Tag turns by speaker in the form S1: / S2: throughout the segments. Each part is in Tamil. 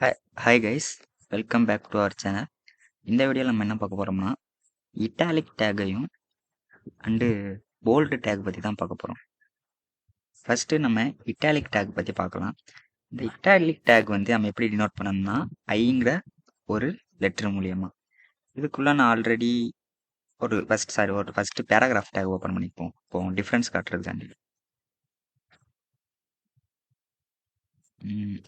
S1: Hi guys, welcome back to our channel. இந்த வீடியோவில் நம்ம என்ன பார்க்க போகிறோம்னா இட்டாலிக் டேக்கையும் அண்டு போல்டு டேக் பற்றி தான் பார்க்க போகிறோம். ஃபஸ்ட்டு நம்ம இட்டாலிக் டேக் பற்றி பார்க்கலாம். இந்த இட்டாலிக் டேக் வந்து நம்ம எப்படி டினோட் பண்ணணும்னா ஐங்கிற ஒரு லெட்டர் மூலியமாக. இதுக்குள்ளே நான் ஆல்ரெடி ஒரு ஃபஸ்ட்டு பேராகிராஃப் டேக் ஓப்பன் பண்ணிப்போம். இப்போ டிஃப்ரென்ஸ் காட்டுறதுக்காண்டி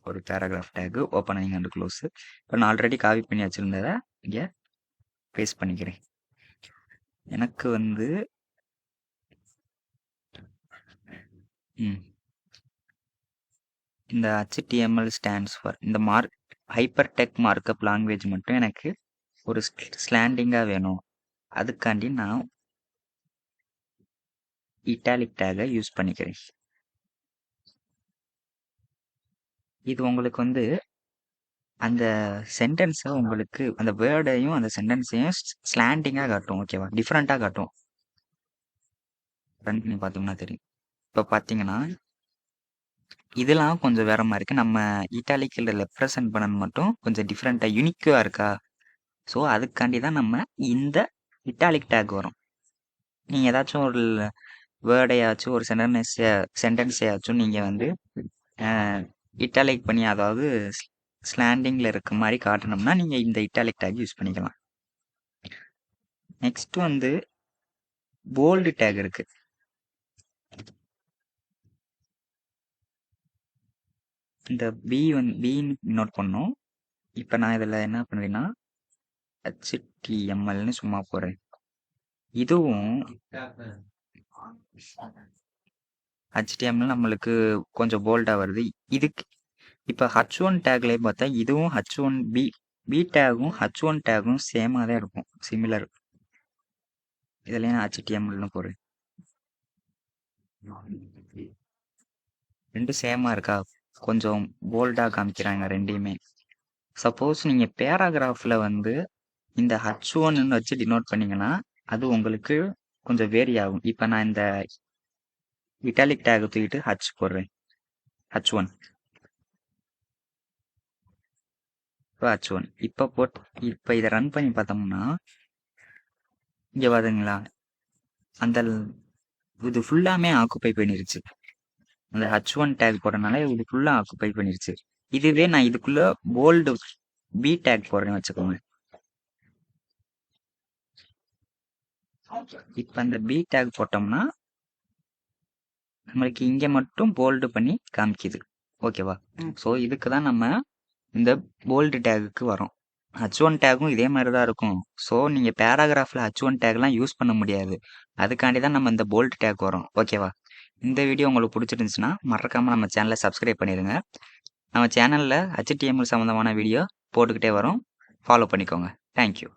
S1: ஒரு paragraph tag opening and close. இப்போ நான் ஆல்ரெடி காப்பி பண்ணி வச்சுருந்ததை இங்கே பேஸ்ட் பண்ணிக்கிறேன். எனக்கு வந்து இந்த HTML ஸ்டாண்ட்ஸ் ஃபார் இந்த ஹைப்பர் டெக் மார்க்கப் லாங்குவேஜ் மட்டும் எனக்கு ஒரு ஸ்லாண்டிங்காக வேணும். அதுக்காண்டி நான் இட்டாலிக் டேகை யூஸ் பண்ணிக்கிறேன். இது உங்களுக்கு வந்து அந்த சென்டென்ஸை உங்களுக்கு அந்த வேர்டையும் அந்த சென்டென்ஸையும் ஸ்லாண்டிங்காக காட்டும். ஓகேவா? டிஃப்ரெண்ட்டாக காட்டும். ரன் பண்ணி பார்த்தோம்னா தெரியும். இப்போ பார்த்தீங்கன்னா இதெல்லாம் கொஞ்சம் வேற மாதிரி இருக்குது. நம்ம இட்டாலிக்கில் ரெப்ரசன்ட் பண்ணது மட்டும் கொஞ்சம் டிஃப்ரெண்ட்டாக யூனிக்காக இருக்கா. ஸோ அதுக்காண்டி தான் நம்ம இந்த இட்டாலிக் டேக் வரும். நீங்கள் ஏதாச்சும் ஒரு வேர்டையாச்சும் ஒரு சென்டென்ஸையாச்சும் நீங்கள் வந்து இட்டாலிக் பண்ணி, அதாவது ஸ்லாண்டிங்கில் இருக்க மாதிரி காட்டணும்னா நீங்கள் இந்த இட்டாலிக் டேக் யூஸ் பண்ணிக்கலாம். நெக்ஸ்ட் வந்து போல்டு டேக் இருக்கு. இந்த பின்னு நோட் பண்ணோம். இப்போ நான் இதில் என்ன பண்ணுறேன்னா HTMLன்னு சும்மா போகிறேன். இதுவும் HTML நம்மளுக்கு கொஞ்சம் போல்டாக வருது. இதுக்கு இப்போ H1 டேக்லேயே பார்த்தா இதுவும் பி டேகும் H1 டேகும் சேமாக தான் இருக்கும், சிமிலர். இதில் நான் HTMLன்னு போகிறேன். ரெண்டும் சேமாக இருக்கா? கொஞ்சம் போல்டாக காமிக்கிறாங்க ரெண்டையுமே. சப்போஸ் நீங்கள் பேராகிராஃபில் வந்து இந்த H1ன்னு வச்சு டினோட் பண்ணிங்கன்னா அது உங்களுக்கு கொஞ்சம் வேரி ஆகும். இப்போ நான் இந்த இட்டாலிக் டேக் தூக்கிட்டு H போடுறேன். H1 இப்போ இதை ரன் பண்ணி பார்த்தோம்னா இங்கே பாருங்களா, அந்த இது ஃபுல்லாமே ஆக்குப்பை பண்ணிருச்சு. அந்த H1 டேக் போடுறதுனால இது ஃபுல்லாக ஆக்குப்பை பண்ணிருச்சு. இதுவே நான் இதுக்குள்ள போல்டு பி டேக் போடுறேன்னு வச்சுக்கோங்க. இப்போ அந்த பி டேக் போட்டோம்னா நம்மளுக்கு இங்கே மட்டும் போல்டு பண்ணி காமிக்குது. ஓகேவா? ஸோ இதுக்கு தான் நம்ம இந்த போல்டு டேகுக்கு வரோம். H1 டேகும் இதே மாதிரி தான் இருக்கும். ஸோ நீங்கள் பேராகிராஃபில் H1 டேக்லாம் யூஸ் பண்ண முடியாது. அதுக்காண்டி தான் நம்ம இந்த போல்டு டேக் வரோம். ஓகேவா? இந்த வீடியோ உங்களுக்கு பிடிச்சிருந்துச்சுன்னா மறக்காமல் நம்ம சேனலை சப்ஸ்கிரைப் பண்ணிடுங்க. நம்ம சேனலில் HTML சம்மந்தமான வீடியோ போட்டுக்கிட்டே வரோம். ஃபாலோ பண்ணிக்கோங்க. தேங்க்யூ.